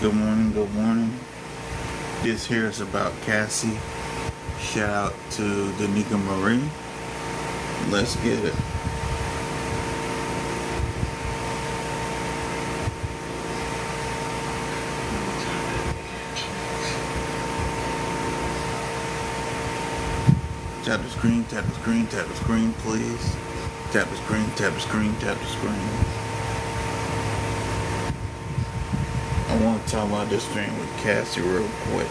Good morning, good morning. This here is about Cassie. Shout out to Danica Marie. Let's get it. Tap the screen, tap the screen, tap the screen, please. Tap the screen, tap the screen, tap the screen. I want to talk about this thing with Cassie real quick.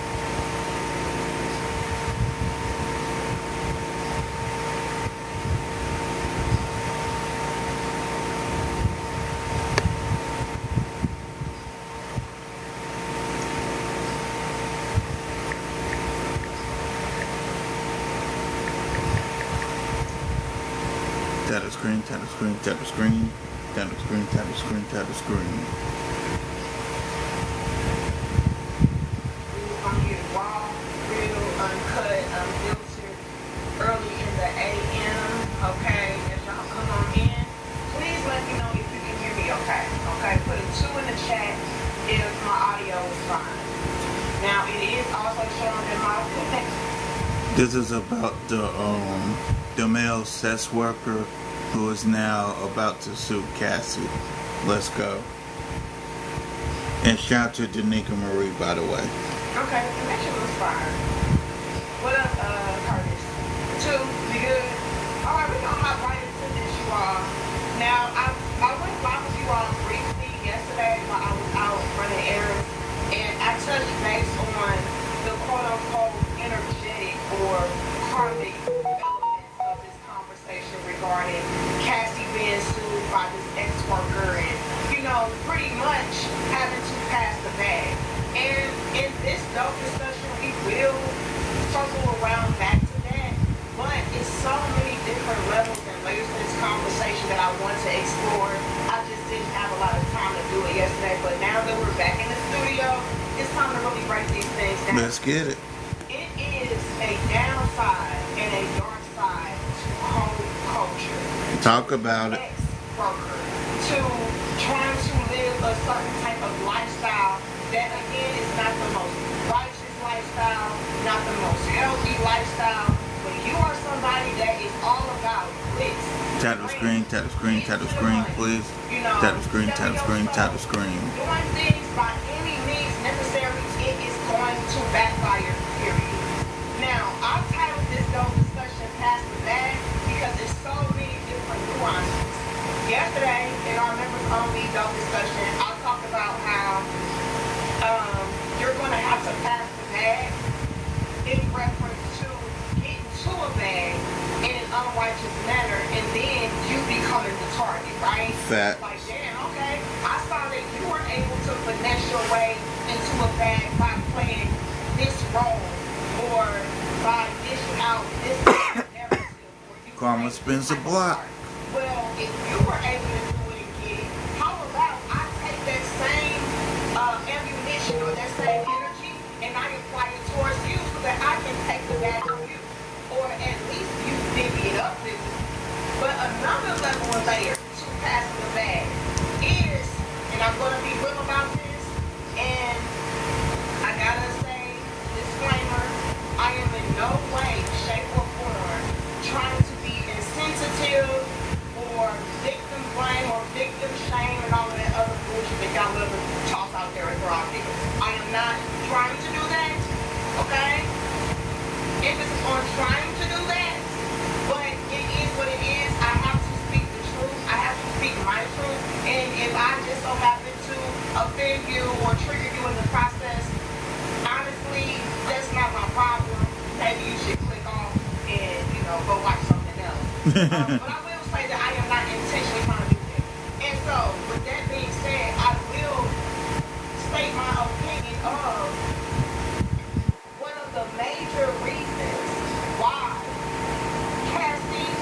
Tap the screen, tap the screen, tap the screen, tap the screen, tap the screen, tap the screen. I'm here raw, real, uncut, unfiltered, early in the AM, okay? As y'all come on in, please let me know if you can hear me okay, okay? Put a 2 in the chat if my audio is fine. Now, it is also showing in my connection. This is about the male sex worker who is now about to sue Cassie. Let's go. And shout out to Danica Marie, by the way. Okay, the connection was fine. What up, Curtis? 2, we good? Alright, we're gonna hop right into this, you all. Now, I went live with you all briefly yesterday while I was out running errands, and I touched base on the quote-unquote energetic or karmic elements of this conversation regarding Cassie being sued by this ex-worker and, you know, pretty much having to pass the bag. And in this dope discussion, we will circle around back to that, but it's so many different levels and layers to this conversation that I want to explore. I just didn't have a lot of time to do it yesterday, but now that we're back in the studio, it's time to really break these things down. Let's get it. It is a downside and a dark side to home culture. Talk about it. Ex-worker to trying to live a certain type of lifestyle that again is not the most righteous lifestyle, not the most healthy lifestyle, but you are somebody that is all about this. Tap the screen, tap the screen, tap the screen, please. Tap the screen, tap the screen, tap the screen. Doing things by any means necessary, it is going to backfire, period. Now, I'll title this dope discussion Pass the Bag because there's so many different nuances. Yesterday, in our members only dope discussion, I talked about how you're going to have to pass the bag in reference to getting to a bag in an unrighteous manner, and then you becoming the target, right? Fact. Like, damn, okay, I saw that you were able to finesse your way into a bag by playing this role or by dishing out this narrative. Karma spins the block. Well, if you were able to do it and get it, how about I take that same ammunition or that same energy and I apply it towards you so that I can take the bag from you, or at least you divvy it up with me. But another level of layer to pass the bag is, and I'm going to be real about this, and I gotta say, disclaimer, I am in no way, shape, or form trying to be insensitive or victim blame or victim shame and all of that other bullshit that y'all love to toss out there and throw out there. I am not trying to do that, okay? Emphasis on trying to do that, but it is what it is. I have to speak the truth. I have to speak my truth. And if I just so happen to offend you or trigger you in the process, honestly, that's not my problem. Maybe you should click off and, you know, go watch something else. But I will say that I am not intentionally trying to do that. And so, with that being said, I will state my opinion of one of the major reasons why Cassie,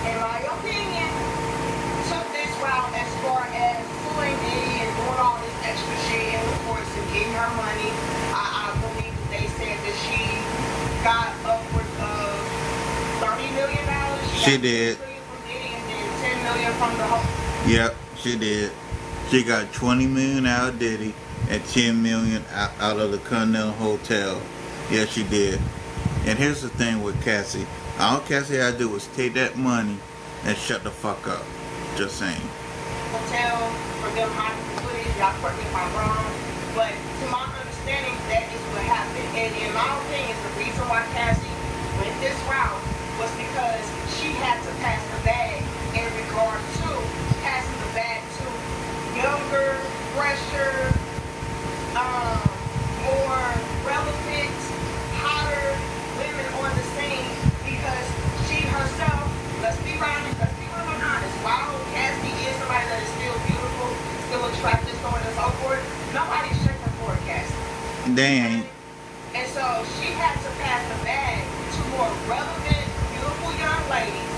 in my opinion, took this route as far as suing Diddy and doing all this extra shit in the courts and getting her money. I believe that they said that she got upwards of $30 million. She did. From Diddy and then $10 million from the whole. Yep, she did. She got $20 million out of Diddy, at 10 million out of the Continental Hotel. Yes, she did. And here's the thing with Cassie. All Cassie had to do was take that money and shut the fuck up. Just saying. Hotel for them hiding footage. Y'all correct me if I'm wrong, but to my understanding, that is what happened. And in my opinion, the reason why Cassie went this route was because she had to pass the bag in regard to passing the bag to younger, fresher, more relevant, hotter women on the scene, because she herself, let's be honest, while Cassie is somebody that is still beautiful, still attractive, so on and so forth, nobody's checking for Cassie. They ain't. And so she had to pass the bag to more relevant, beautiful young ladies.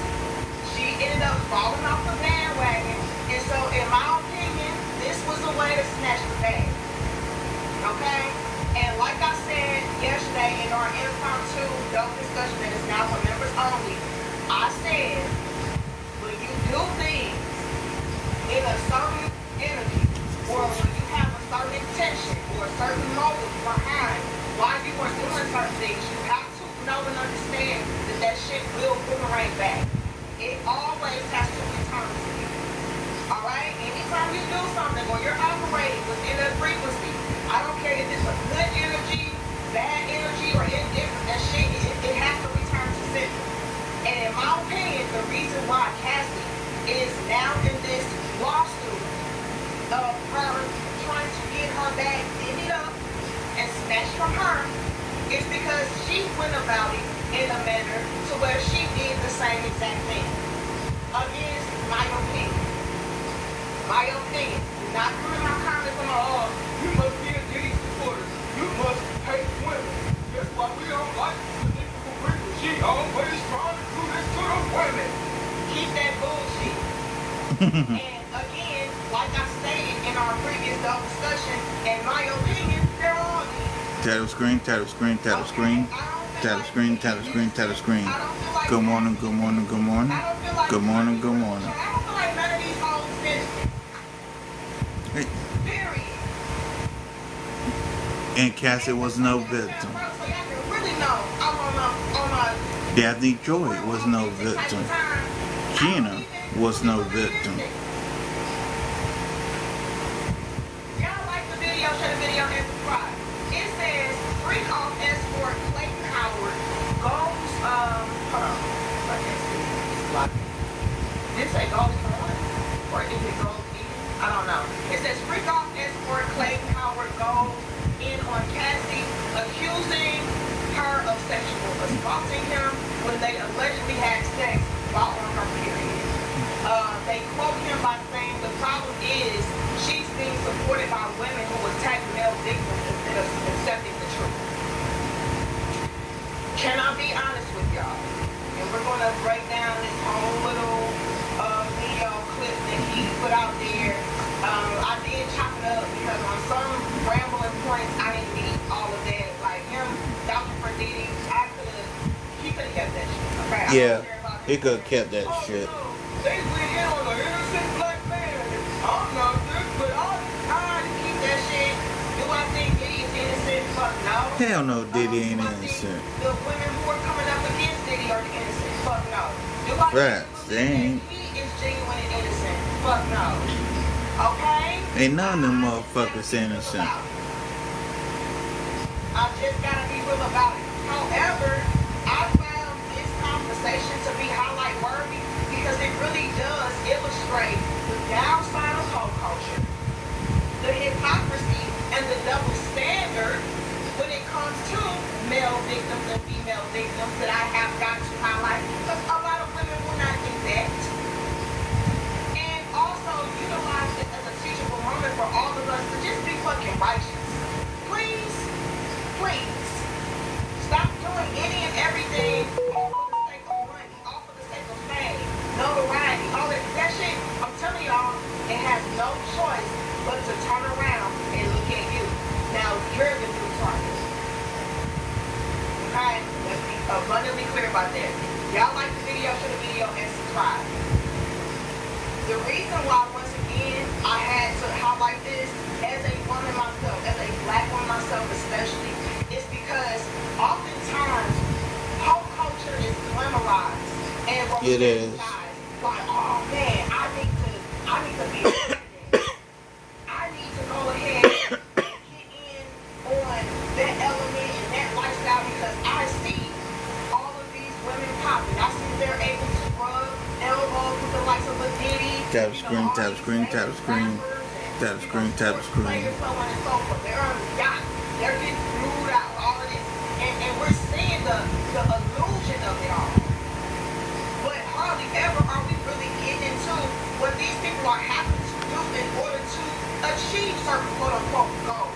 She ended up falling off the bandwagon. And so in my opinion, this was a way to snatch the bag. Okay? And like I said yesterday in our impromptu dope discussion that is now for members only, I said, when you do things in a certain energy, or when you have a certain intention or a certain motive behind why you are doing certain things, you have to know and understand that that shit will boomerang back. It always has to return to you. Alright? Anytime you do something or you're operating within a frequency, I don't care if it's a good energy, bad energy, or indifferent, that shit, it has to return to center. And in my opinion, the reason why Cassie is now in this lawsuit of her trying to get her bag divvied up and snatched from her is because she went about it in a manner to where she did the same exact thing. Again, my opinion. My opinion. Do not come in my comments and you must be a Diddy supporter. You must hate women. That's why we don't like political people. She always trying to do this to the women. Keep that bullshit. And again, like I stated in our previous dope discussion, in my opinion, they're all these. Title screen, title screen, title screen, title screen, title screen, title screen. Good morning, good morning, good morning. Good morning, good morning. I don't feel like none of these hoes innocent. Hey. Period. And Cassie was no victim. So y'all can really know I'm on my Daphne Joy was no victim. Gina was no victim. Y'all like the video, share the video, and subscribe. It says, freak off escort Clayton Howard goes, hold on. I can't see. It's blocking. Did it say goes to one? Or is it goes in? I don't know. It says, freak off escort Clayton Howard goes in on Cassie, accusing her of sexual assaulting him when they allegedly had sex while on her period. They quote him by saying the problem is she's being supported by women who attack male victims instead of accepting the truth. Can I be honest with y'all? And we're going to break down this whole little video clip that he put out there. I did chop it up because on some rambling points I didn't need all of that. Like him, Dr. Diddy, he could have kept that shit. Okay? Yeah, he could have kept that shit. They went in on an innocent black man. I'm not this, but I'm trying to keep that shit. Do I think Diddy is innocent? Fuck no. Hell no, Diddy ain't innocent. The women who are coming up against Diddy are the innocent. Fuck no. Do I Right, think they ain't. he is genuine and innocent? Fuck no. Okay? Ain't none of them motherfuckers innocent. I just gotta be real about it. However, I found this conversation to be highlight worthy because it really does illustrate the downside of hoe culture, the hypocrisy, and the double standard when it comes to male victims and female victims that I have got to highlight, because a lot of women will not do that. And also utilize it as a teachable moment for all of us to just be fucking righteous. Please, please, stop doing any and everything all for the sake of money, all for the sake of fame, notoriety, all that shit. I'm telling y'all, it has no choice but to turn around and look at you. Now, you're the new target. Okay? Let's be abundantly clear about that. Y'all like the video, share the video, and subscribe. The reason why, once again, I had to highlight this as a woman myself, It is. Like, oh man, I need to be independent. I need to go ahead and get in on that element and that lifestyle because I see all of these women popping. I see they're able to rub elbows with the likes of a Diddy. Tap screen, tap screen, tap screen, tap screen, tap screen. So on and so forth. They're on yachts. They're getting flued out. All of this, and we're seeing the illusion of it all. But hardly ever are we really getting into what these people are having to do in order to achieve certain quote unquote goals.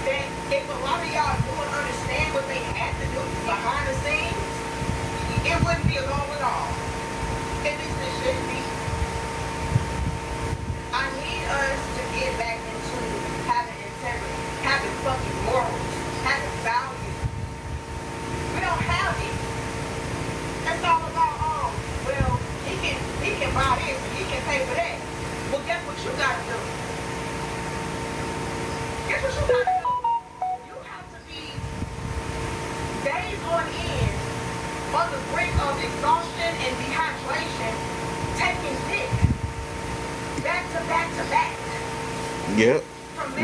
That if a lot of y'all don't understand what they had to do behind the scenes, it wouldn't be a goal at all. At least it shouldn't be. I need us to get back into having integrity, having fucking morals, having values. We don't have it. It's all about, oh, well, he can buy this and he can pay for that. Well, guess what you gotta do? Guess what you gotta do? You have to be days on end on the brink of exhaustion and dehydration, taking dick back to back to back. Yep.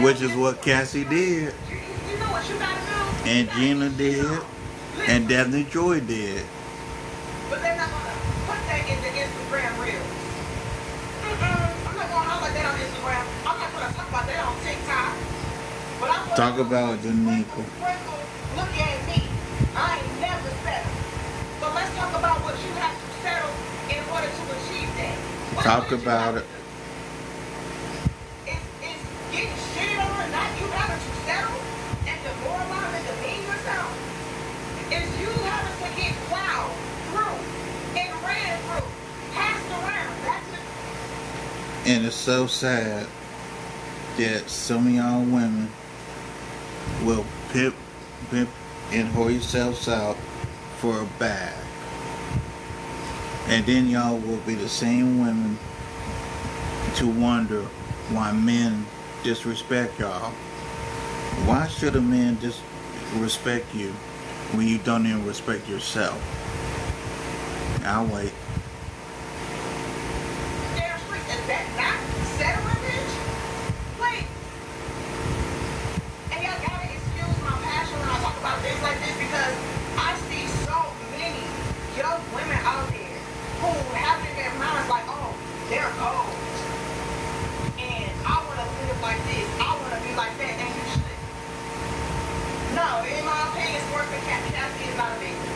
Which is what Cassie did. You know what you gotta do? And Gina did. And Daphne Joy did. But they're not gonna put that in the Instagram reels. I'm not gonna holler that on Instagram. I'm not gonna talk about that on TikTok. But I'm gonna Talk about Danica. Look at me. I ain't never settled. So let's talk about what you have to settle in order to achieve that. Talk about it. It's getting shitted on, not you having to settle and demoralize and demean yourself. It's you having to get plowed through and ran through, passed around. That's it. And it's so sad that some of y'all women will pimp and whore yourselves out for a bag. And then y'all will be the same women to wonder why men disrespect y'all. Why should a man disrespect you when you don't even respect yourself? I'll wait. Damn straight, is that not settling, bitch? Wait. And y'all gotta excuse my passion when I talk about things like this because I see so many young women out there who have in their minds like, oh, they're gold. And I wanna live like this. I wanna be like that, and you should. No, in my opinion, it's worse than Cassie is not a victim.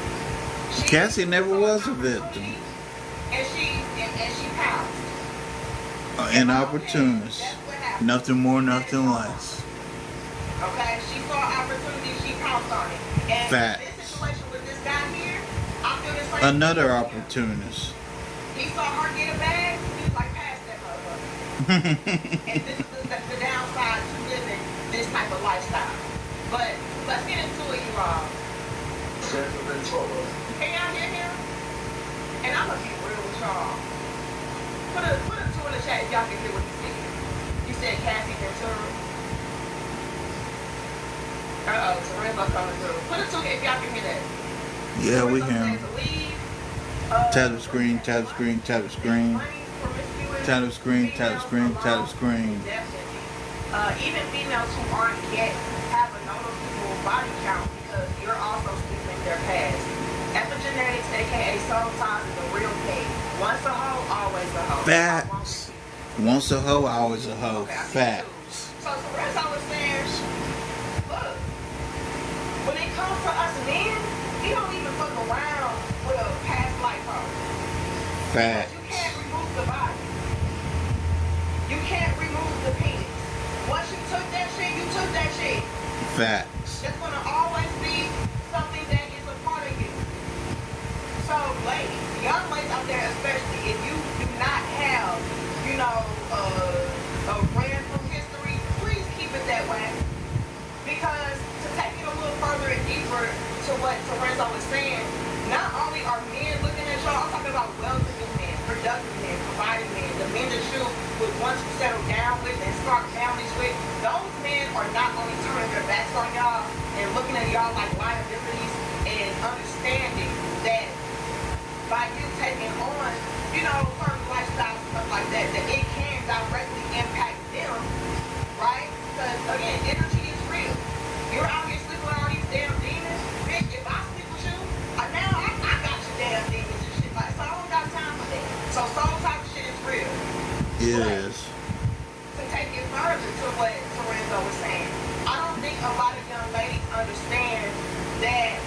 Cassie never was a victim. And she pounced. An opportunist. Nothing more, nothing less. Okay, she saw opportunity, she pounced on it. And Facts. this situation with this guy here, I feel the same. Another opportunist. He saw her get a bag, he was like, pass that motherfucker. And this is the downside to living this type of lifestyle. But let's get into it, you all. Can y'all hear him? And I'm gonna be real with y'all. Put a two in the chat if y'all can hear what he said. He said Cassie Ventura. Teresa's coming through. Put a two if y'all can hear that. Yeah, we Teresa can. said to leave. Tap the screen, tap the screen, tap the screen. Tap the screen, tap the screen, tap the screen. Definitely. Even females who aren't yet have a noticeable body count because you're also sleeping their past. Epigenetics, aka soul ties, is a real thing. Once a hoe, always a hoe. Facts. Once a hoe, always a hoe. Facts. So Teresa was saying, look, when it comes to us men, he don't even fuck around with a past life hoe. Facts. You can't remove the body. You can't remove the penis. Once you took that shit, you took that shit. Facts. It's gonna always be something that is a part of you. So, ladies, young ladies out there especially, if you do not have, a random history, please keep it that way. Because to take it a little further and deeper to what Teresa was saying, not only are men looking at y'all, I'm talking about well-to-do men, productive men, providing men, the men that you would want to settle down with and start families with. Those men are not only turning their backs on y'all and looking at y'all like liabilities and understanding that by you taking on, you know, certain lifestyles and stuff like that, that it can directly impact them, right? Because again, energy is real. You're out here sleeping with all these damn demons. Bitch, if I sleep with you, now I got your damn demons and shit. Like, so I don't got time for that. So soul type of shit is real. It But is. to take it further to what Lorenzo was saying, I don't think a lot of young ladies understand that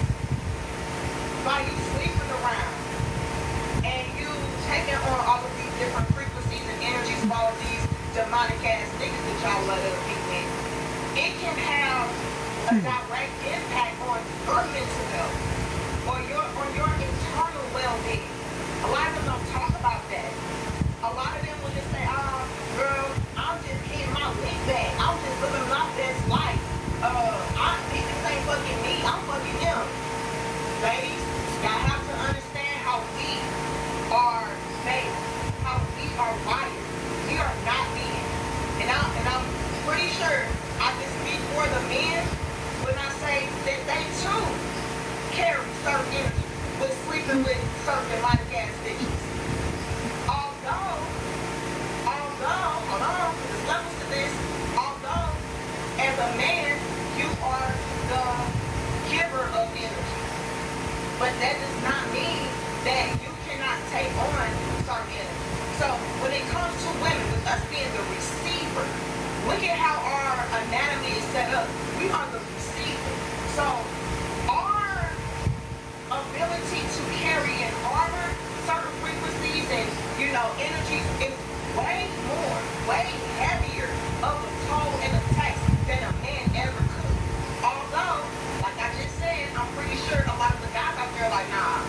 by you sleeping around and you taking on all of these different frequencies and energies of all of these demonic ass niggas that y'all let other people in, it can have a direct impact on your mental health or your internal well-being. A lot of them don't talk about that. A lot of them will just say, "Oh, girl, I'm just getting my week back. I'm just living my best life. These niggas ain't fucking me. I'm fucking them." Ladies, y'all have to understand how we are made, how we are wired. We are not men. And I'm pretty sure I can speak for the men when I say that they too carry certain energy with sleeping with certain demonic ass bitches. Although, hold on, there's levels to this. Although, as a man, you are the giver of energy. But that does not mean that you cannot take on certain energy. So when it comes to women, with us being the receiver, look at how our anatomy is set up. We are the receiver. So our ability to carry and harbor certain frequencies and, you know, energies is way more, way heavier of a toll and a tax than a man ever could. Although, like I just said, I'm pretty sure a lot of the guys out there are like, nah,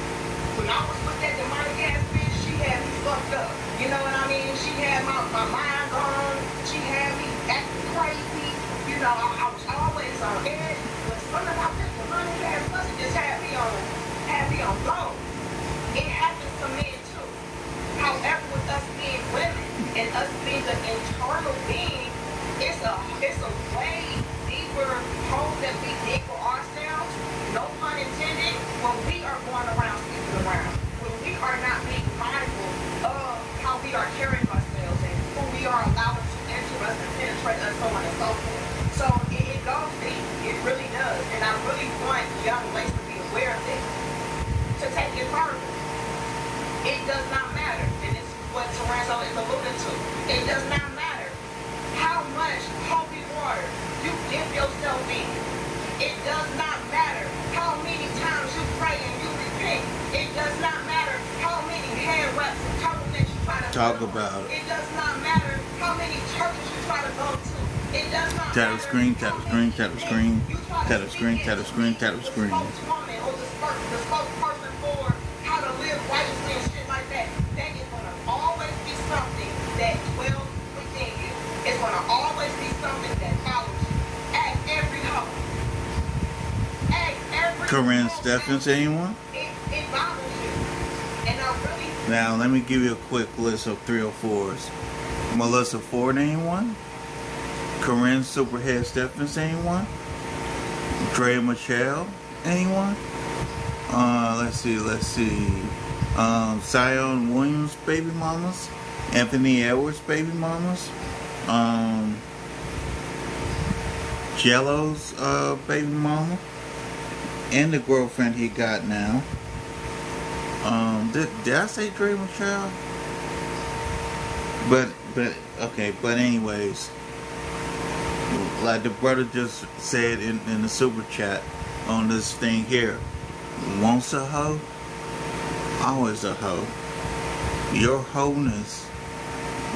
when I was with that demonic ass bitch, she had me fucked up. You know what I mean? She had my mind gone. She had me acting crazy. You know, I was always on edge. But something about this demonic ass pussy just had me on go. It happens to men too. However, with us being women and us being the internal being, it's a way deeper hole that we dig for ourselves, no pun intended, when we are going around sleeping around, when we are not being mindful of how we are carrying ourselves and who we are allowing to enter us and penetrate us, so on and so forth. So it goes deep. It really does. And I really want young ladies to be aware of this. To take it further, it does not matter, and it's what Lorenzo is alluding to. It does not matter how much holy water you dip yourself in. It does not matter how many times you pray and you repent. It does not matter how many hand wraps and turtlenecks you try to Talk about it. It does not matter how many churches you try to go to. It does not Tap the matter screen, tap the screen, tap the screen, you try to tap the screen, speak tap the screen, tap the screen. spokeswoman or the spokesperson for how to live righteously and shit like that. That is going to always be something that dwells within you. It's going to always be something that follows you. Ask every hoe. Ask every Corinne hoe. Steffens, anyone? It bothers you. And I really... Now, let me give you a quick list of 304s. Melissa Ford, anyone? Corinne Superhead Steffens, anyone? Dre Michelle, anyone? Let's see. Zion Williams baby mamas, Anthony Edwards baby mamas, Jello's baby mama, and the girlfriend he got now. Did I say Dre Michelle? But okay. But anyways, like the brother just said in the super chat on this thing here. Once a hoe, always a hoe. Your wholeness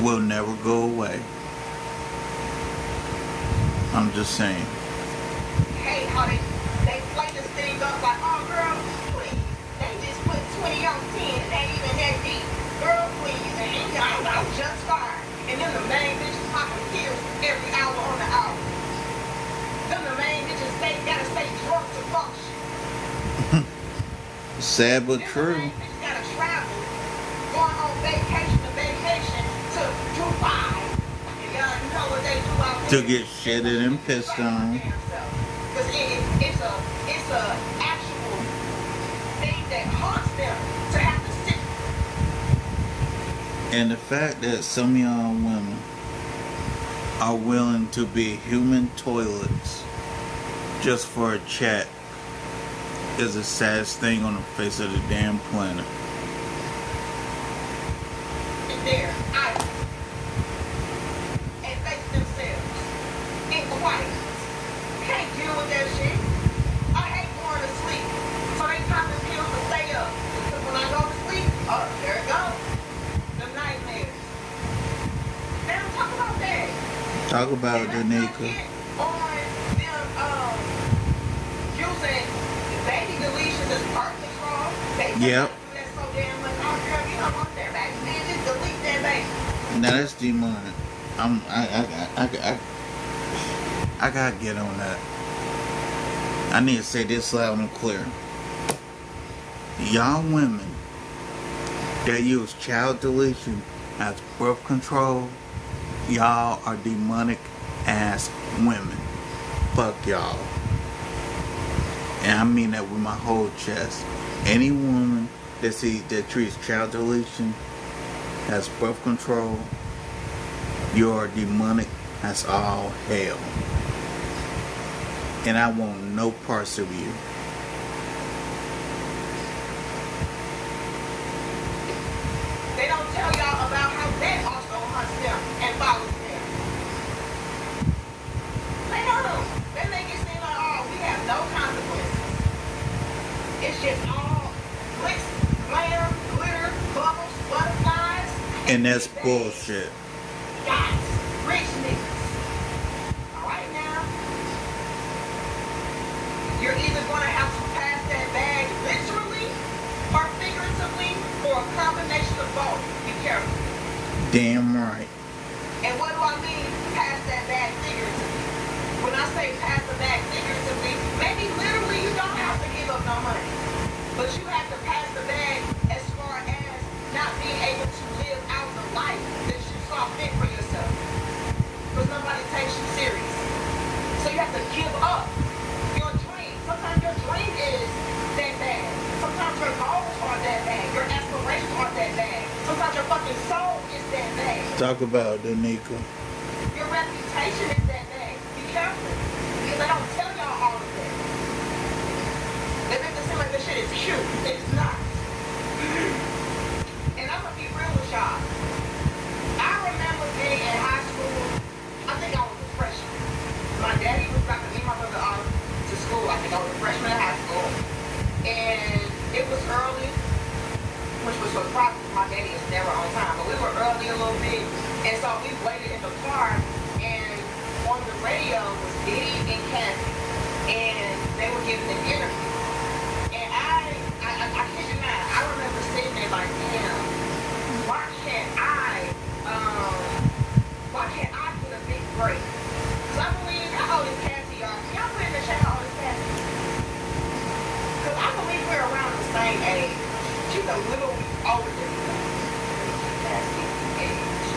will never go away. I'm just saying. Hey, how they play this thing up like, oh girl, please. They just put 20 on 10. It ain't even that deep. Girl, please. And I'm just fine. And then the main bitches popping pills every hour on the hour. Then the main bitches gotta stay drunk to function. Sad but true. Then the main bitches gotta travel, going on vacation to vacation to Dubai. And y'all know what they do out there. To get shitted and pissed on. Because it's a actual thing that haunts them to have to sit And the fact that some of y'all women are willing to be human toilets just for a chat is the saddest thing on the face of the damn planet. And there, idle. And face themselves. In quiet. Can't deal with that shit. I hate going to sleep. So they popping pills to stay up. Because when I go to sleep, oh, there it goes. The nightmares. They don't talk about that. Talk about it, Danica. On them using baby deletions as birth control. They Yep. do that so damn much. Oh, girl, you don't want that baby. Man, just delete that baby. Now that's demonic. I gotta get on that. I need to say this loud and clear. Y'all women that use child deletion as birth control, y'all are demonic ass women. Fuck y'all. And I mean that with my whole chest. Any woman that treats child deletion as birth control, you're demonic as all hell. And I want no parts of you. They don't tell y'all about how that also hunts them and follows them. They don't. They make it seem like, oh, we have no consequences. It's just all glitz, glam, glitter, bubbles, butterflies. And that's bullshit. Guys, rich niggas. Alright now. You're either going to have to pass that bag literally or figuratively or a combination of both. Be careful. Damn right. And what do I mean, pass that bag figuratively? When I say pass the bag figuratively, maybe literally you don't have to give up no money. But you have to pass the bag as far as not being able to live out the life that you saw fit for yourself. Because nobody takes you serious. So you have to give up your dream. Sometimes your dream is that bag. Sometimes your goals are that bag. Your aspirations are that bag. Sometimes your fucking soul is that bag. Talk about it, Danica. Your reputation is that bag. Be careful. Because they don't tell y'all all of that. They make it seem like this shit is cute. It's not. And I'm gonna be real with y'all. I remember being in high school. I think I was a freshman. My daddy was dropping me and my brother off to school. I think I was a freshman in high school. And it was early, which was a problem. My daddy is never on time. But we were early a little bit. And so we waited in the car. And on the radio was Diddy and Cassie. And they were giving an interview. And I kid you not, I remember sitting there like, damn, why can't I get a big break? Because I believe, how old is Cassie, y'all? Can y'all put in the chat how old is Cassie? Because I believe we're around the same age. She's a little older than me. Cassie age.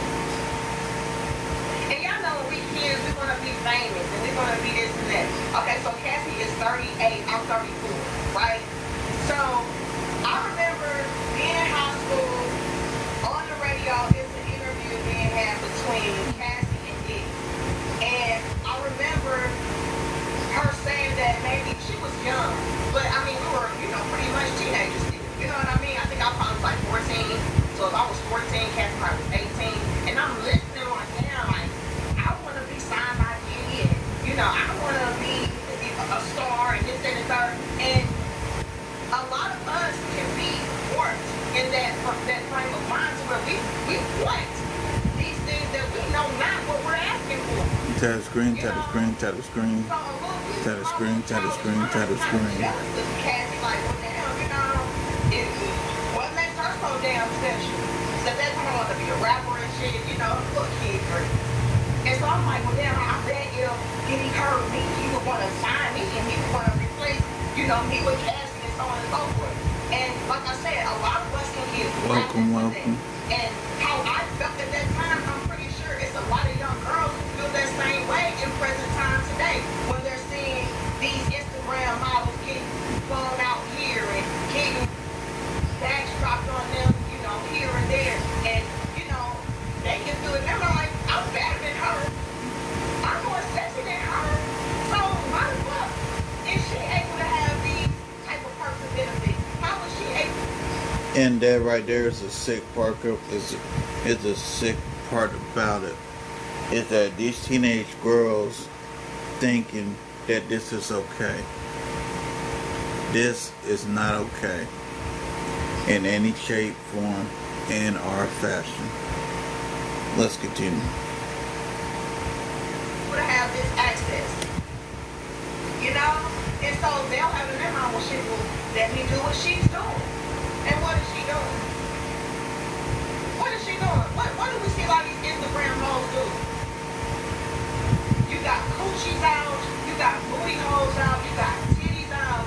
And y'all know when we kids, we're going to be famous and we're going to be this and that. Okay, so Cassie is 38, I'm 34, right? So, I remember being in high school, on the radio, there's an interview being had between Cassie and Diddy. And I remember her saying that maybe she was young, but I mean, we were, pretty much teenagers still. You know what I mean? I think I probably was like 14. So if I was 14, Cassie probably was 18. And I'm listening like, damn, like, I want to be signed by Diddy. And, I want to be a star and this, that, and the third. And a lot of us can be warped in that frame of mind to where we want these things that we know not what we're asking for. Tap the screen, tap the screen, tap the screen. Tap the screen, tap the screen, tap the screen. Cassie, like, well, damn, what makes her so damn special? So that's when I want to be a rapper and shit, look, kid free. And so I'm like, well, damn, I bet if Diddy heard me, he would want to sign me and he would want to replace, me with Cassie and so on and so forth. And like I said, a lot of us can get welcome. And how I felt at that time, I'm pretty sure it's a lot of young girls who feel that same way in present time today when they're seeing these Instagram models getting flown out here and getting bags dropped on them, here and there. And, And that right there is a sick part is a sick part about it. Is that these teenage girls thinking that this is okay. This is not okay in any shape, form, and or fashion. Let's continue. To have this access, you know, and so they'll have in their mind, well, shit, well, let me do what she's doing. And what is she doing? What is she doing? What do we see a lot of these Instagram hoes do? You got coochies out, you got booty holes out, you got titties out.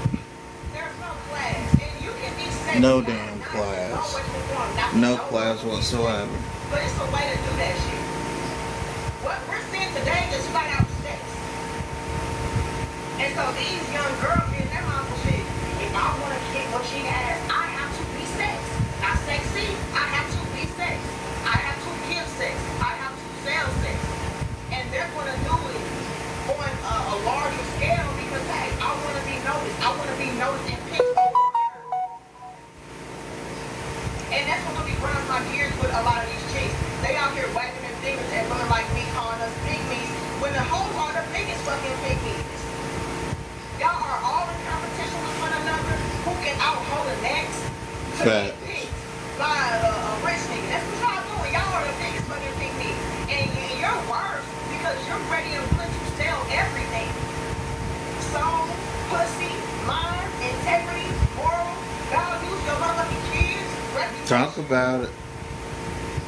There's no class, and you can be safe. No damn class. No class whatsoever. But it's a way to do that shit. What we're seeing today is flat out sex. And so these young girls in their mind will say, if I want to get what she has, I have to be sex. Not sexy, I have to be sex. I have to give sex. I have to sell sex. And they're going to do it on a larger scale because, hey, I want to be noticed. I want to be noticed and picked over her. And that's what we run my gears with a lot of these chicks. They out here wagging their fingers at women like me, calling us pygmies, when the whole are the biggest fucking pygmies. Y'all are all in competition with one another. Who can out-hold the next to get picked by a rich nigga? That's what y'all doing. Y'all are the biggest fucking pygmies. And you're worse because you're ready and willing to sell everything. Soul, pussy, mind, integrity, moral, values, your motherfucking kids, reputation. Talk about it.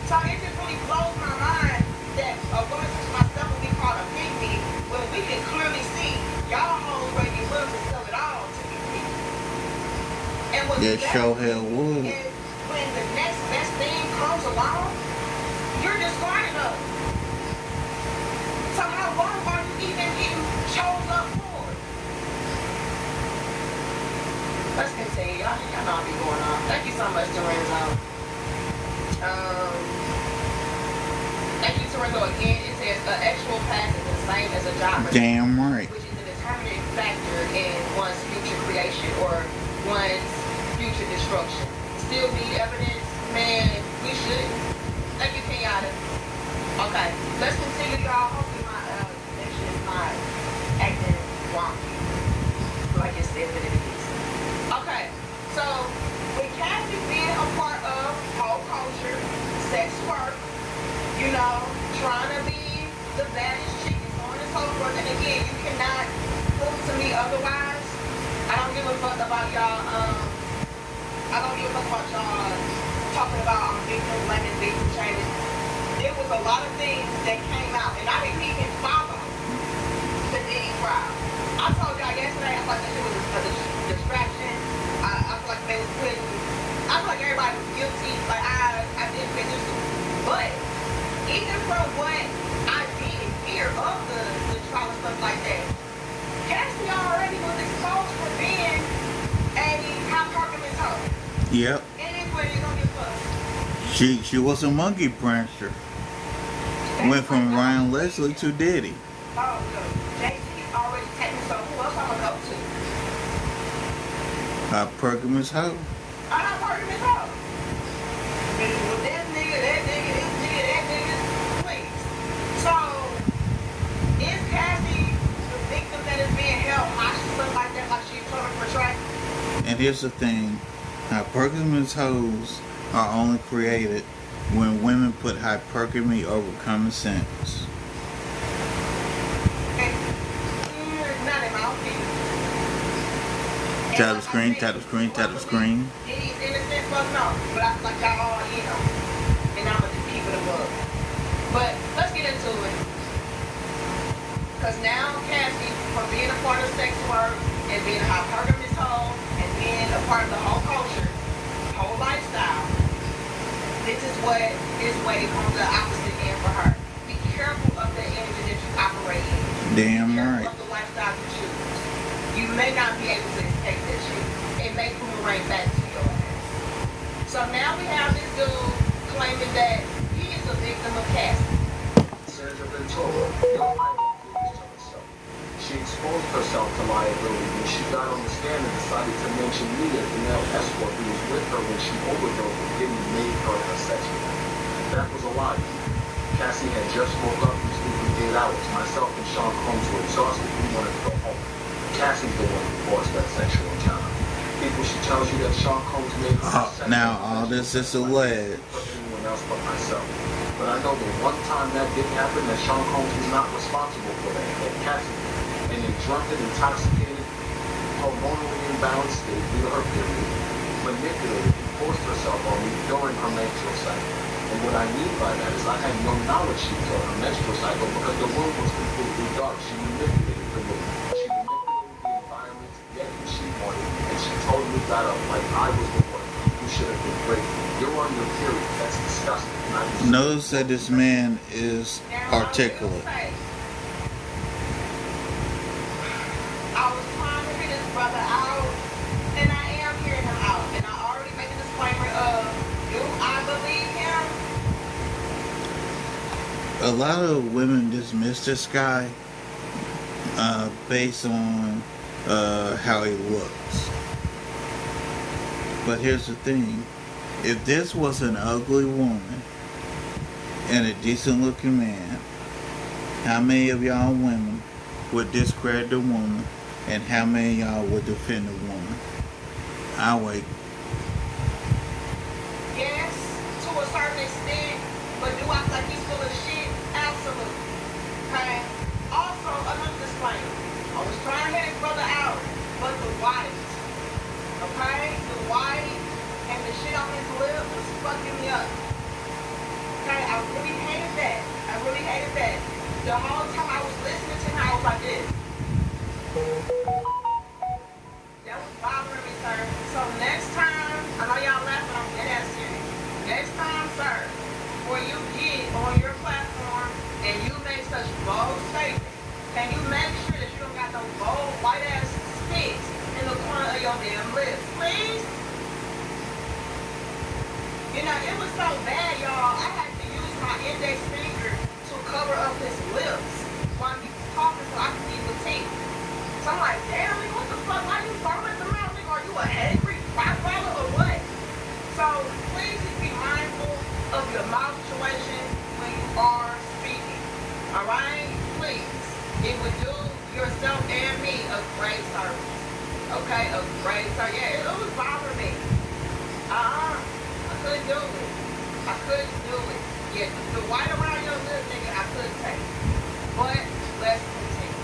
So it just really blows my mind that a woman such as myself would be called a pygmy when we can clearly see y'all hoes ready and willing to sell it all to be picked. And what's Yeah, show hell would. is when the next best thing comes along, you're discarding us. So how long are you even getting chose up for? Let's continue. Y'all know I'll be going on. Thank you so much, Lorenzo. Thank you, Toronto. Again, it says actual pass is the same as a job. Damn right. Which is a determining factor in one's future creation or one's future destruction. Still need evidence? Man, we should. Thank you, Kenyatta. Okay, let's continue, y'all. Hopefully my connection is not acting wonky. Like it said that it is. Okay, so with Cassie being a part of whole culture, sex work, you know, trying to be the baddest chick and so on and so forth. And again, you cannot prove to me otherwise. I don't give a fuck about y'all, I don't give a fuck about y'all talking about victim blaming, victim shaming. There was a lot of things that came out, and I didn't even follow the Diddy crowd. I told y'all yesterday, I thought this shit was a distraction. I feel like they was putting, I feel like everybody was guilty. Like I didn't pay attention. But even from what I did hear of the trial and stuff like that, Cassie already was exposed for being a hypergamous hoe. Yep. And it's where you're gonna get fucked. She was a monkey brancher. Went from Ryan Leslie to Diddy. Oh, no. JC already taken, so who else I'm gonna go to? Perkins hoe. I'm not working this out. With that nigga, this nigga, that nigga, please. So, is Cassie the victim that is being held hostage, something like that, like she's trying to portray? And here's the thing. Hypergamous hoes are only created when women put hypergamy over common sense. Not in my opinion. Tap the screen, tap the screen, tap the screen. He's innocent, fuck no. But I feel like y'all all in on it. And I'm gonna just keep it above. But let's get into it. Because now Cassie, from being a part of sex work and being a hypergamous hoe and being a part of the whole culture, whole lifestyle, this is what is waiting on the opposite end for her. Be careful of the energy that you operate in. Damn Be careful right. of the lifestyle you choose. You may not be able to escape that shit. It may boomerang back to your ass. So now we have this dude claiming that he is a victim of Cassie. Sandra Ventura, your idol, is to herself. She exposed herself to liability when she got on the stand and decided to mention me as the male escort who was with her when she overdosed and didn't make her have sex with her. That was a lie. Cassie had just woke up from sleeping 8 hours. Myself and Sean Combs were exhausted. We wanted to go home. Cassie's the one who caused that sexual encounter. People, she tells you that Sean Combs made her have sex now all this is alleged. Anyone else but myself. But I know the one time that didn't happen, that Sean Combs was not responsible for that. That Cassie, in a drunken, intoxicated, hormonally imbalanced state due to her period, manipulated and forced herself on me during her menstrual cycle. And what I mean by that is I had no knowledge she was on her menstrual cycle because the room was completely dark. She manipulated the room. She manipulated the environment to get who she wanted, and she totally got up like I was the one who should have been raped. You're on your period. That's disgusting. Notice that this man is articulate. I was trying to hear this brother out, and I am hearing him out. And I already made a disclaimer of, do I believe him? A lot of women dismiss this guy based on how he looks. But here's the thing. If this was an ugly woman and a decent looking man, how many of y'all women would discredit the woman and how many of y'all would defend the woman? I'll wait. Yes, to a certain extent, but do I think he's full of shit? Absolutely. Okay? Also, another disclaimer. I was trying to hear his brother out, but the white, okay? The white and the shit on his lip was fucking me up. Okay? I really hated that. I really hated that. The whole time I was listening to him, I was like this. That was bothering me, sir. So next time, I know y'all laughing, I'm dead ass serious. Next time, sir, before you get on your platform and you make such bold statements, can you make sure that you don't got no bold white ass spits in the corner of your damn lips, please? You know, it was so bad, y'all. I had to use my index finger to cover up his lips while he was talking so I could see the teeth. So I'm like, damn, nigga, what the fuck? Why you foaming at the mouth, nigga? Are you an angry Rottweiler or what? So please just be mindful of your mouth situation when you are speaking. Alright? Please. It would do yourself and me a great service. Okay? A great service. Yeah, it was bothering me. I couldn't do it. I couldn't do it. Yeah, the white around your lip, nigga, I couldn't take it. But let's continue.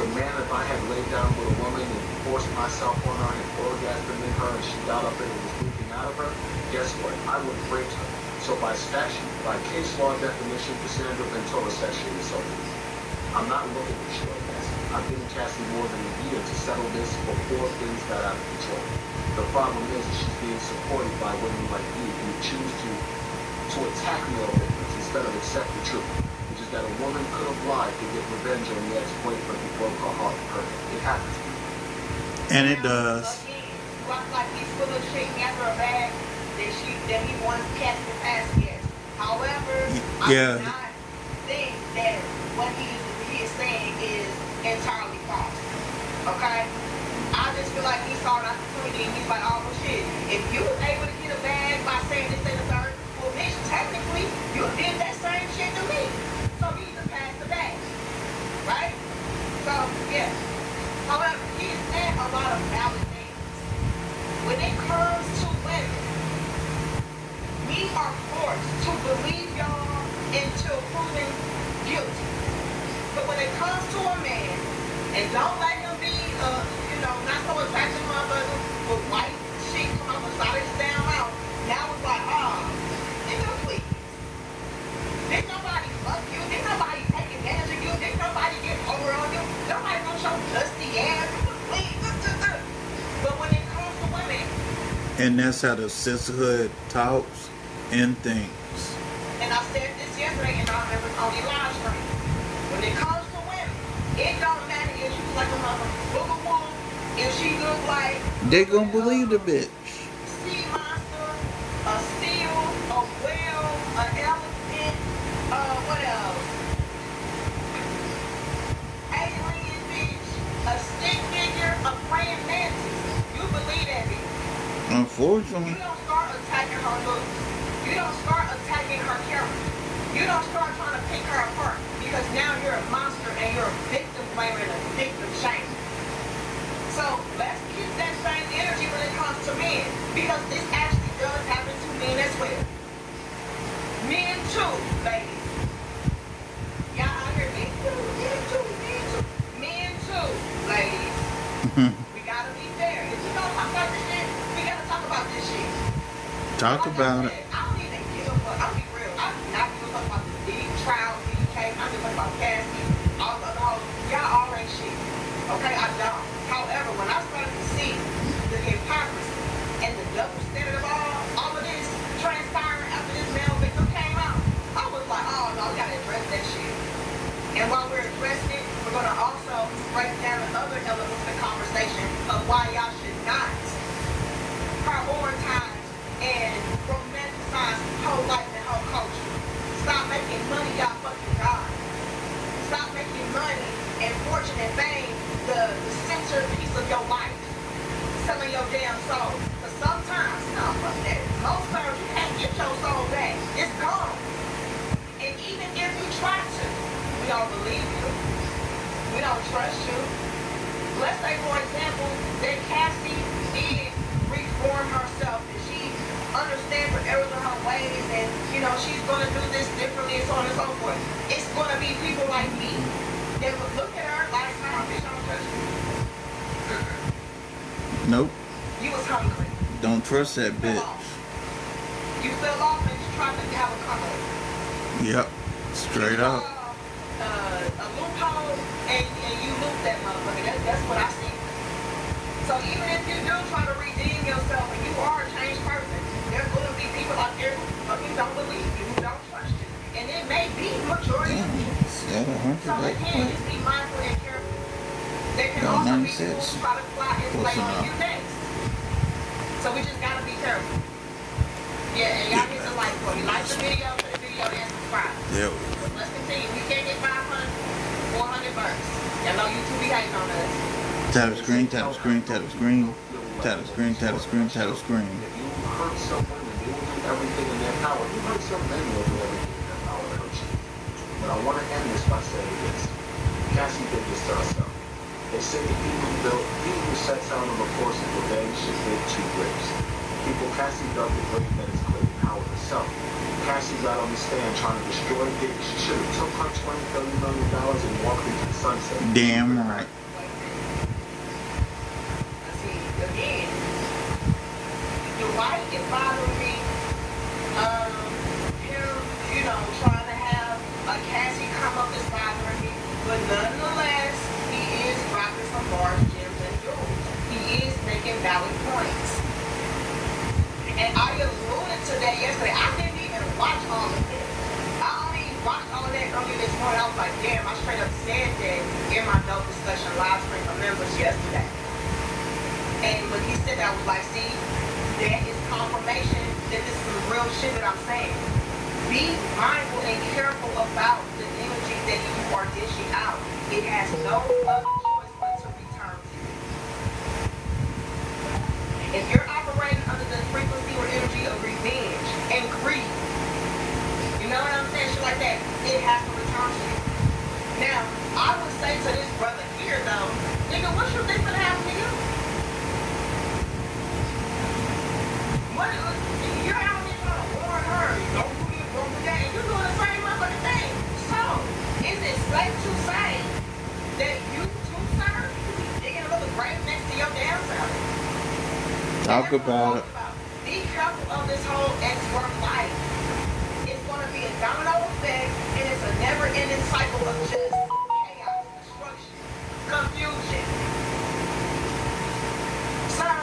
The man, if I had laid down with a woman and forced myself on her and orgasmed in her and she got up and it was leaking out of her, guess what? I would have raped her. So by statute, by case law definition, Cassandra Ventura sexually assaulted me. I'm not looking to destroy Cassie. I've given Cassie more than a year to settle this before things got out of control. The problem is she's being supported by women like you who choose to attack male victims instead of accept the truth, which is that a woman could have lied to get revenge on the ex-boyfriend who broke her heart and hurt her. It happens to you. And it does. Again, you act like he's full of shit after a bag that he wants Cassie to pass yet. However, Yeah. I do not think that what he is saying is entirely false. Okay? I just feel like he saw an opportunity and he's like, oh well, shit, if you was able to get a bag by saying this and the third, well bitch, technically you did that same shit to me. So you need to pass the bag. Right? So yeah. However, he said a lot of valid things. When it comes to women, we are forced to believe y'all until proven guilty. But when it comes to a man, and don't let him be not so attractive motherfucker with white shit come up beside his damn mouth. Now it's like, nigga, please. Didn't nobody fuck you? Didn't nobody take advantage of you? Didn't nobody get over on you? Nobody gonna show dusty ass. Please. But when it comes to women, And that's how the sisterhood talks and thinks. and I said this yesterday, and I remember on the live stream. When it comes to women, it don't matter if she was like a motherfucking booger wolf, if she look like They gonna believe the bitch. sea monster, a seal, a whale, an elephant, what else? Alien, Unfortunately. You don't start attacking her looks. You don't start attacking her character. You don't start trying to pick her apart because now you're a monster and you're a victim blamer and a victim shamer. So let's keep that same energy when it comes to men because this actually does happen to men as well. Men too, ladies. Y'all out here, men too, men too, men too. Men too, ladies. We gotta be fair. If you don't talk about this shit, we gotta talk about this shit. Talk Like about I said, I don't even give a fuck. I'll be real. I'm not gonna talk about the big trial, big case. I'm just talking about Cassie, all the other hoes. Y'all all ain't shit. Okay, I don't. However, when I started to see the hypocrisy and the double standard of all of this transpiring after this male victim came out, I was like, oh no, we gotta address that shit. And while we're addressing it, we're gonna also break down the other elements of the conversation of why y'all should not prioritize and romanticize whole life and whole culture. Stop making money y'all fucking God. Stop making money and fortune and fame the centerpiece of your life. Selling your damn soul. But sometimes, no, fuck that. Most times you can't get your soul back. It's gone. And even if you try to, we don't believe you. We don't trust you. Let's say, for example, that Cassie did reform herself and she understands the errors of her ways and, you know, she's going to do this differently and so on and so forth. It's going to be people like me that would look at her last time, bitch, I don't trust you. Nope. You was hungry. Don't trust that bitch. You fell off and you tried to have a come up. Yep. Straight up. A loophole and you loop that motherfucker. That's what I see. So even if you do try to redeem yourself and you are a changed person, there's going to be people out there who fucking don't believe you, who don't trust you. And it may be majority of you. So again, just be mindful and careful. There can also be people who try to fly and play on you next. So we just gotta be careful. Yeah, and y'all hit the like button. Like the video, put the video and subscribe. There we go. Let's continue. We can't get 500, 400 bucks. Y'all know YouTube be hating on us. Tap the screen, tap the screen, tap the screen, tap the screen, tap the screen, tap the screen. If you hurt someone and they will do everything in their power, you hurt some men will do everything in their power to hurt you. But I want to end this by saying this. Cassie did this to herself. They say that he who sets out on the course of revenge should dig 2 graves. People, Cassie dug the grave that is Clayton Howard herself. Cassie got on the stand trying to destroy Dick. She should have took her $20, $30 million and walked into the sunset. Damn right. See, again, you're right, it bothered me. Him, you know, trying to have a Cassie come up is bothering me. But nonetheless, he is rocking some bars, gems, and jewels. He is making valid points. And I alluded to that yesterday. I didn't even watch all of it. I only watched all of that earlier this morning. I was like, damn, I straight up said that in my dope discussion live stream for members yesterday. And when he said that, I was like, see, that is confirmation that this is some real shit that I'm saying. Be mindful and careful about the energy that you are dishing out. It has no other choice but to return to you. If you're operating under the frequency or energy of revenge and greed, you know what I'm saying? Shit like that, it has to return to you. Now, I would say to this brother here, though, nigga, what you think gonna happen to you? What, you're out here trying to warn her, don't do this, don't do that, and you're doing the same motherfucking thing. So, is it safe to say that you too, sir, digging another grave next to your damn self? Talk about it. Be careful of this whole ex-work life. It's going to be a domino effect, and it's a never-ending cycle of just chaos, destruction, confusion. Sir,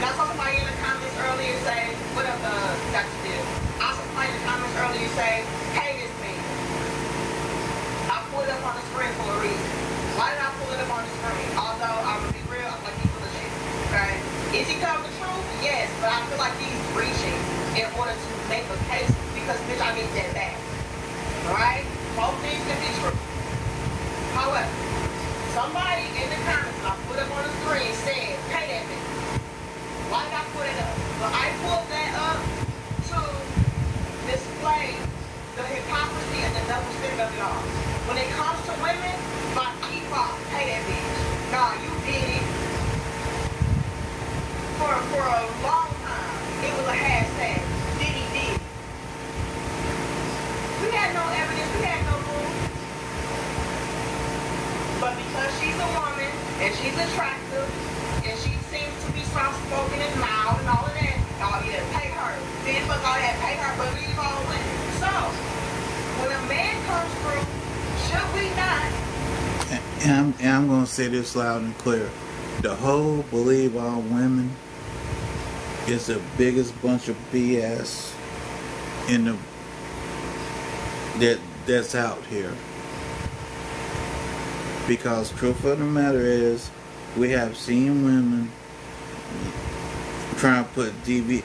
I saw somebody in the comments earlier say, what up, Dr. Bill? I saw somebody in the comments earlier say, hey, this man. I pulled it up on the screen for a reason. Why did I pull it up on the screen? Although, I'm going to be real, I'm like, he's full of shit, okay? Is he telling the truth? Yes, but I feel like he's reaching in order to make a case because, bitch, I need that back. Alright? Both things can be true. However, somebody in the comments, I put up on the screen, said, pay that bitch. Why did I put it up? it all. When it comes to women, by default, pay that bitch. Nah, you did it. For a long time, it was a hashtag. Diddy did. We had no evidence, we had no proof. But because she's a woman, and she's attractive, and she seems to be soft-spoken and loud and all of that, oh yeah, pay her. Then fuck all that, pay her, but leave all women. So, when a man comes through, should we not? And I'm going to say this loud and clear. The whole believe all women is the biggest bunch of BS in that's out here. Because truth of the matter is, we have seen women trying to put DV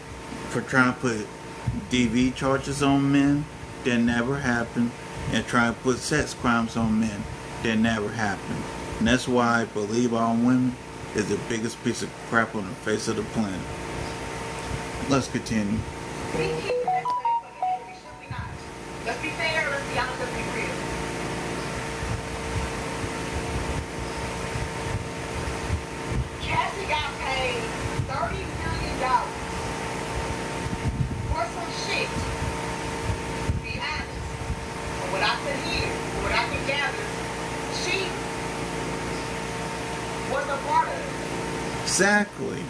charges on men that never happened, and trying to put sex crimes on men that never happened. And that's why believe all women is the biggest piece of crap on the face of the planet. Let's continue. We keep that same fucking energy, should we not? Let's be fair, let's be honest, let's be real. Cassie got paid $30 million for some shit. To be honest, from what I can hear, from what I can gather, she was a part of it. Exactly.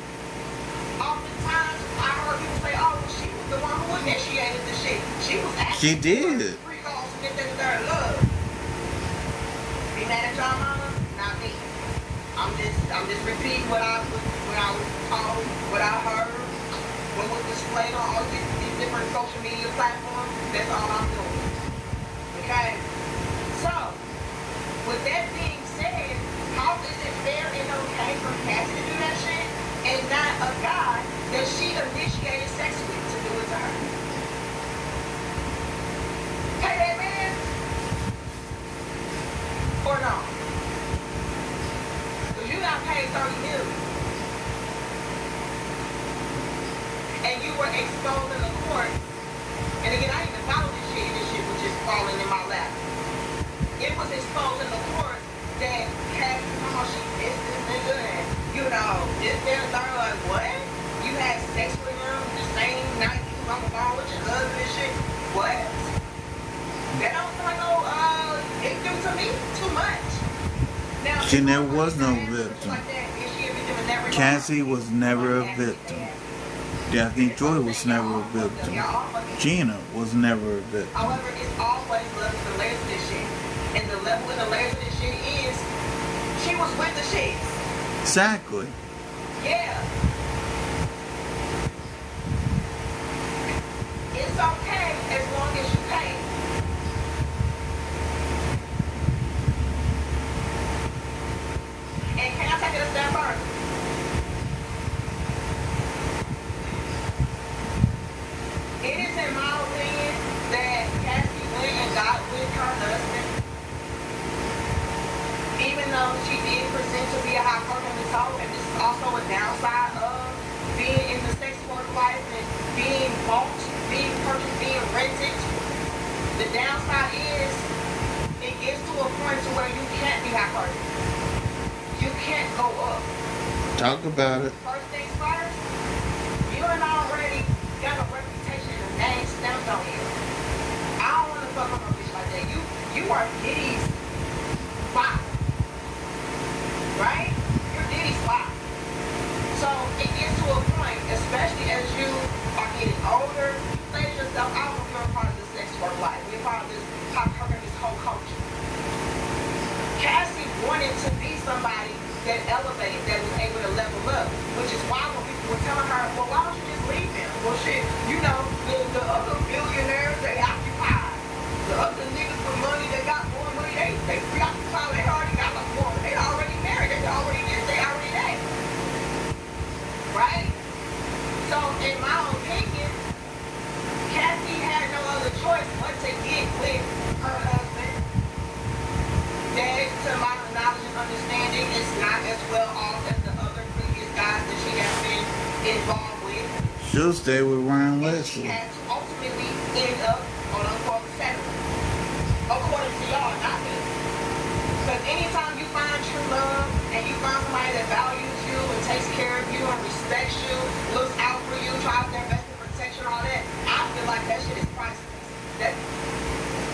Oftentimes, I heard people say, oh, well, she was the one who initiated the shit. She was actually She did. free calls to get that love. Be mad at y'all, mama? Not me. I'm just repeating what I was told, what I heard, what was displayed on all these different social media platforms. That's all I'm doing. Okay? So, with that being said, how is it fair and okay for Cassie to do that shit and not a guy that she initiated sex with to do it to her? Pay that man? Or no? Because you got paid $30 million. And you were exposed in the court. And again, I didn't even follow this shit, and this shit was just falling in my lap. It was exposed in the court that Cassie, she pissed this nigga, and you know, this, that, and third, like, what? You had sex with him the same night you was on the phone with your husband and shit? What? That don't sound like no, it do to me too much. Now, She never was no victim. like that, is she a victim in that regard? Cassie was never a victim. Daphne Joy was never a victim. Gina was never a victim. However, it's always levels and layers of this shit. And the level and the layers of this shit is, she was with the shits. Exactly. Yeah. It's okay as long as you pay. And can I take it a step further? It is in my opinion that Cassie went and got with her husband. Even though she did present to be a high performance hoe, and this is also a downside of being in the sex work life and being bought, being purchased, being rented. The downside is it gets to a point to where you can't be high performance. You can't go up. Talk about it. First things first, you and I already got a reputation and a name stamped on you. I don't want to fuck up a bitch like that. You are Diddy's spot. Right? You're Diddy's spot. So it gets to a point, especially as you are getting older, you say to yourself, I don't know if you're a part of the sex work life. You're part of this pop culture, this whole culture. Cassie wanted to be somebody that elevated, that was able to level up, which is why when people were telling her, well, why don't you just leave him? Well, shit, you know, the other billionaires, they occupy. The other niggas with money, they got more money, they preoccupied, they already got like more, they already married, they already this, they already that. Right? So, in my opinion, Cassie had no other choice but to get with her husband. That, to my knowledge and understanding, is not as well off as the other previous guys that she has been involved with. She'll stay with Ryan And Leslie. she had to ultimately end up, quote unquote, settling. According to y'all.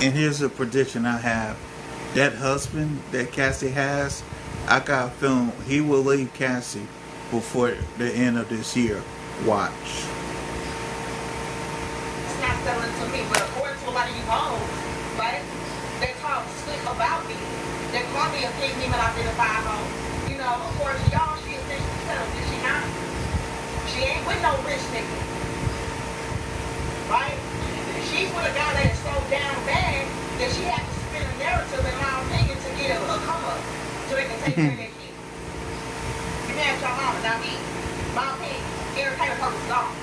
And here's a prediction I have. That husband that Cassie has, I got a feeling he will leave Cassie before the end of this year. Watch. It's not selling to me, but according to a lot of you hoes, right? They talk slick about me. They call me a pig demon identified hoe. You know, according to y'all, she essentially sells. Is she not? She ain't with no rich nigga. Right? She's with a guy that is so down bad that she has to spin a narrative, in my opinion, to get a come up so they can take care of their kids. You can ask your mama, not me. My opinion, entertainment purpose is gone.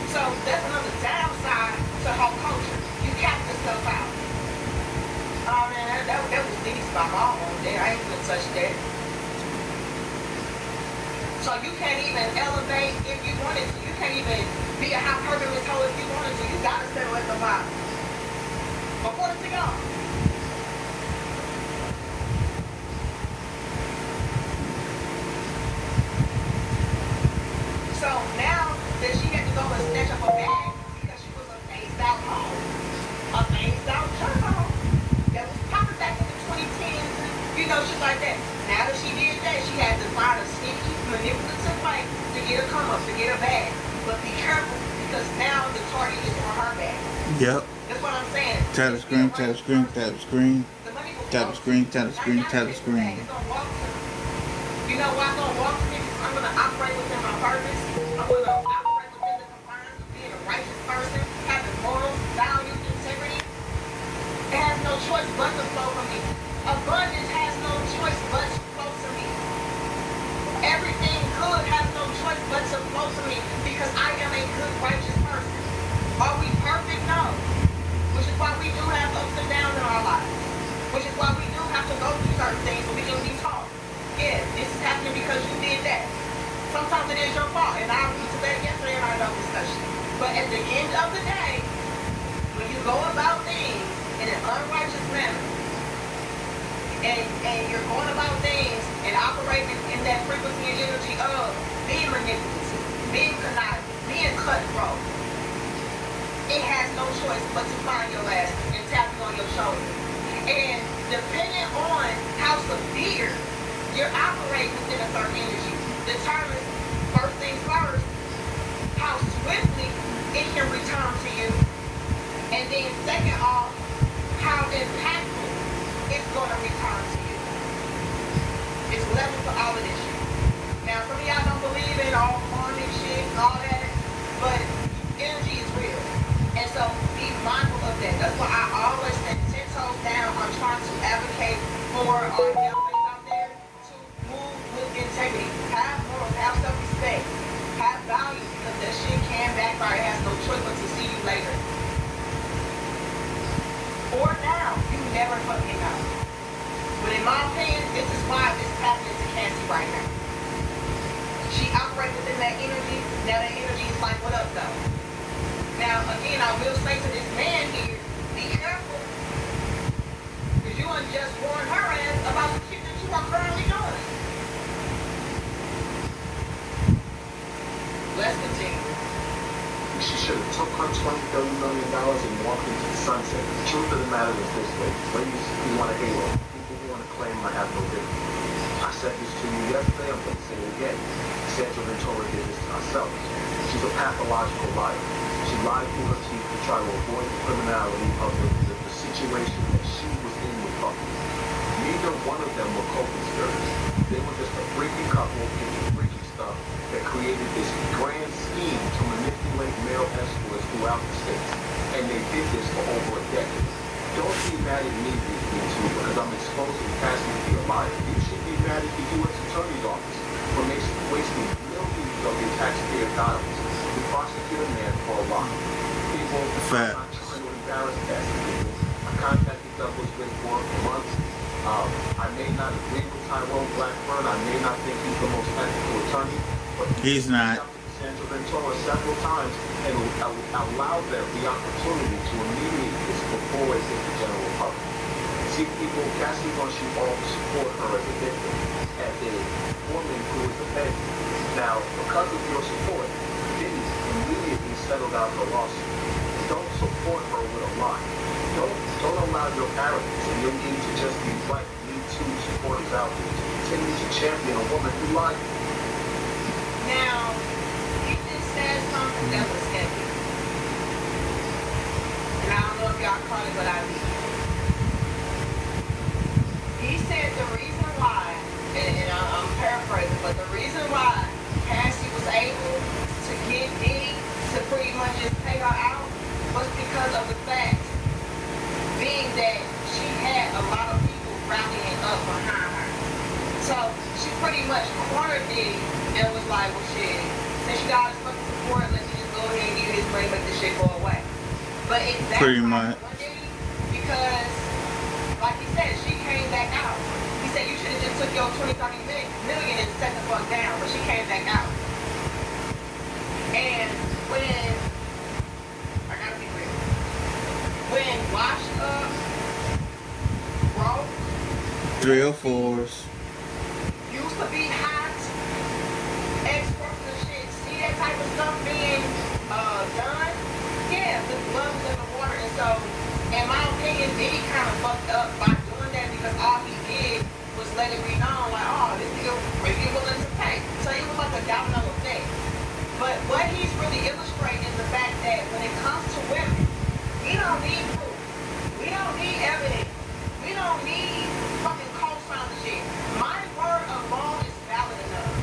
So that's another downside to her culture. You cap yourself out. Oh man, that was Diddy's my mom on there. I ain't gonna touch that. So you can't even elevate if you wanted to. You can't even be a hypergamous hoe if you wanted to. You gotta settle at the bottom. According to y'all. So now that she had to go and snatch up a bag because she was a phased out home. A phased out church home. That was popping back in the 2010s. You know, shit like that. Now that she did that, she had to find a sneaky, manipulative way to get her come up, to get her bag. But be careful, because now the target is on her back. Yep. That's what I'm saying. Tap the screen, tap the screen, tap the screen. Tap the screen, tap the screen, tap the screen. You know why I'm going to walk to me? I'm going to operate within my purpose. I'm going to operate within the confines of being a righteous person, having morals, values, integrity. It has no choice but to flow from me. Abundance has no choice but to flow to me. Everything good has no choice but to flow to me because I am a good, righteous person. Are we perfect? No. Which is why we do have ups and downs in our lives. Which is why we do have to go through certain things so we can be taught. Yeah, this is happening because you did that. Sometimes it is your fault, and I alluded to that yesterday in our adult discussion. But at the end of the day, when you go about things in an unrighteous manner, and you're going about things and operating in that frequency and energy of being manipulative, being conniving, being cutthroat, it has no choice but to find your ass and tap you on your shoulder. And depending on how severe you're operating within a certain energy, determines, first things first, how swiftly it can return to you. And then second off, how impactful it's going to return to you. It's level for all of this shit. Now, some of y'all don't believe in all farming shit and all that, but energy is real. And so be mindful of that. That's why I always stand 10 toes down on trying to advocate for our young ladies out there to move with integrity. Have morals, have self-respect, have value, because that shit can backfire. It has no choice but to see you later. Or now, you never fucking know. But in my opinion, this is why this is happening to Cassie right now. She operates within that energy. Now that energy is like, what up though? Now, again, I will say to this man here, be careful. Because you ain't just warned her ass about the shit that you are currently doing. Let's continue. She should have took her $20-30 million and walked into the sunset. The truth of the matter is this, ladies who want a halo, people who want to claim I have no dignity. I said this to you yesterday, I'm going to say it again. Sandra Ventura did this to herself. She's a pathological liar. She lied through her teeth to try to avoid the criminality of the situation that she was in with Bucky. Neither one of them were co-conspirators. They were just a freaky couple into freaky stuff that created this grand scheme to manipulate male escorts throughout the states. And they did this for over a decade. Don't be mad at me, too, because I'm exposing Cassie to be a liar. You should be mad at the U.S. Attorney's Office for wasting millions of your taxpayer dollars to prosecute a man for a lie. People are not trying to embarrass Cassie. I contacted Douglas Wick for months. I may not agree with Tyrone Blackburn. I may not think he's the most ethical attorney, but he's not. Sandra Ventura several times and allowed them the opportunity to remediate this before it hit the general public. See, people, Cassie wants you all to support her as a victim, as a woman who is offended. Now, because of your support, Diddy immediately settled out her lawsuit. don't support her with a lie. Don't allow your arrogance and your need to just be right, need to supporters out there to continue to champion a woman who lied. Now, he just said something that was heavy. And I don't know if y'all caught it, but I did. He said the reason why, and I'm paraphrasing, but the reason why Cassie was able to get Diddy to pretty much just pay her out was because of the fact being that she had a lot of people rallying up behind her. So she pretty much cornered Diddy and was like, well shit, since you got his fucking support, let me just go ahead and give you his money, make this shit go away. But it pretty much Diddy because, like he said, she came back out. He said you should have just took your 20, 30 million and set the fuck down, but she came back out. And when, I gotta be real, when Washed Up broke, 304s. used to be hot, exports and shit, see that type of stuff being done, yeah, the blood was in the water. And so, in my opinion, Diddy kind of fucked up by doing that because all he did was let it be known, like, oh, this nigga really willing to pay. So it was like a domino effect. But what he's really illustrating is the fact that when it comes to women, we don't need proof. We don't need evidence. We don't need fucking co-sign the shit. My word alone is valid enough.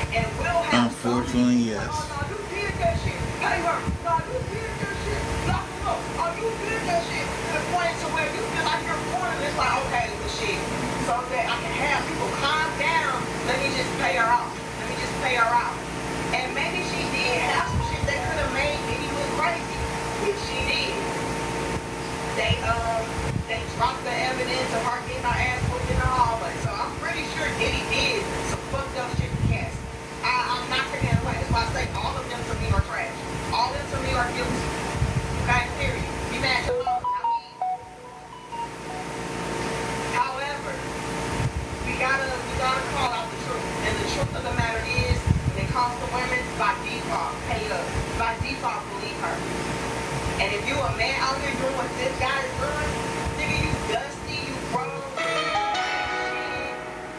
And we'll have Unfortunately, yes. Oh, no, you did that shit. Hey, her. No, you did that shit. Lock him up. Oh, you did that shit. To the point to where you feel like you're cornered. It's like, okay, well, shit. So that I can have people calm down. Let me just pay her off. Let me just pay her out. And maybe she did have some shit that could have made Diddy look crazy, which she did. They dropped the evidence of her getting her ass whooped in the hallway. So I'm pretty sure Diddy did some fucked up shit to Cassie. I'm not taking it away. That's why I say all of them to me are trash. All of them to me are guilty. Okay, period. Be mad at not me. However, we gotta call out the truth. And the truth of the matter is, when it comes to women, by default, pay up. By default, believe her. And if you a man out here doing what this guy is doing, nigga, you dusty, you broke,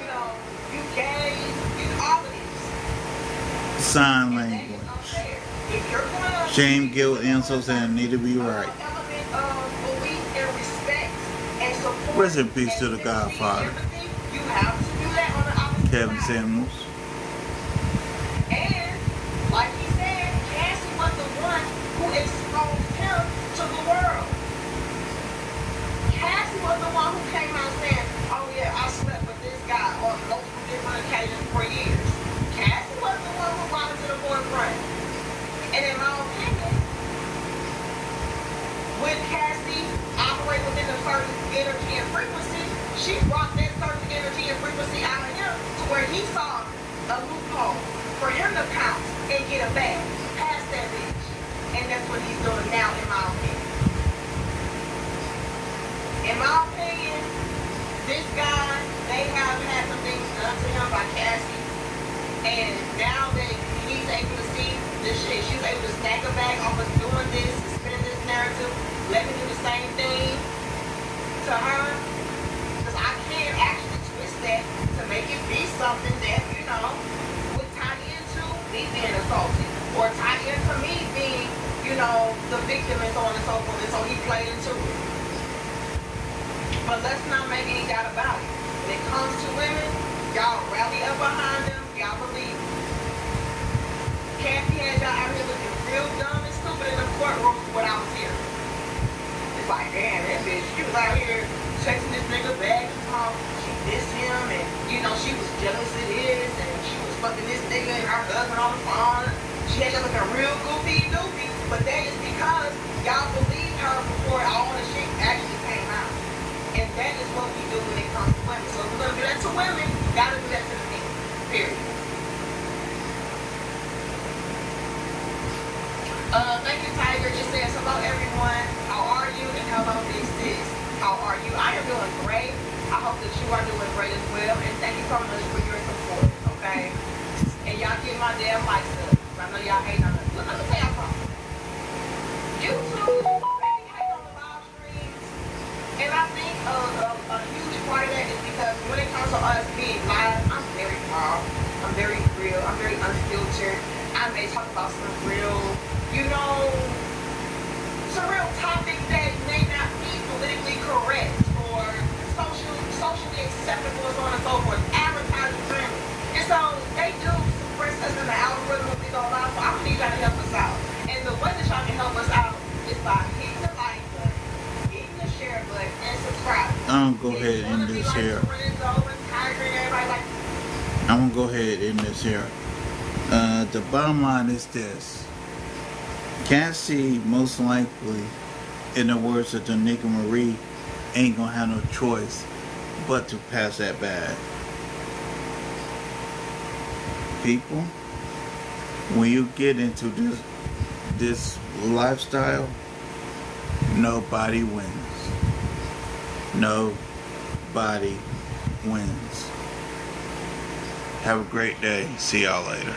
you know, you gay, you all of this. Sign language. If you're gonna Shame, guilt, insults, and need to be right. element of belief and respect and support. Rest in peace to the Godfather. You have to do that on the opposite Kevin side. Samuels. And like he said, Cassie was the one who exposed him to the world. Cassie was the one who came out saying, oh yeah, I slept with this guy on multiple different occasions for years. Cassie was the one who brought it to the boyfriend. And in my opinion, when Cassie operated within a certain energy and frequency, she brought that certain energy and frequency out of him to where he saw a loophole for him to pounce and get a bag past that bitch. And that's what he's doing now, in my opinion. In my opinion, this guy, they have had some things done to him by Cassie. And now that he's able to see this shit, she's able to snag a bag off of doing this, spinning this narrative, let me do the same thing to her. Because I can't actually twist that to make it be something that, you know, would tie into me being assaulted. Or tie into me being, you know, the victim and so on and so forth. And so he played into it. But let's not make any doubt about it. When it comes to women, y'all rally up behind them, y'all believe it. Cassie had y'all out here looking real dumb and stupid in the courtroom when I was here. It's like, damn, that bitch, she was out here chasing this nigga back and forth. She dissed him and, you know, she was jealous of his and she was fucking this nigga and her husband on the phone. She had y'all looking real goofy and doofy, but that is because y'all believed her before all the shit actually came out. And that is what we do when it comes to women. So if we're going to do that to women, gotta do that to the men. Period. Thank you, Tiger. Just says hello, everyone. How are you? And hello, Big Sis. How are you? I am doing great. I hope that you are doing great as well. And thank you so much for your support, okay? And y'all get my damn likes up. I know y'all hate on it. Look, let me tell y'all something. YouTube, they be hating on the live streams. And I think a huge part of that is because when it comes to us being live, I'm very raw. I'm very real. I'm very unfiltered. I may talk about some real, some real topics that may not be politically correct or socially acceptable and so on and so forth. Advertising friendly. And so they do suppress us in the algorithm when we go live. So I'm gonna need y'all to help us out. And the way that y'all can help us out is by hitting the like button, hitting the share button, and subscribe. I'm gonna go ahead and end this here. I'm gonna go ahead and end this here. The bottom line is this. Cassie, most likely, in the words of Danica Marie, ain't gonna have no choice but to pass that bag. People, when you get into this lifestyle, nobody wins. Nobody wins. Have a great day. See y'all later.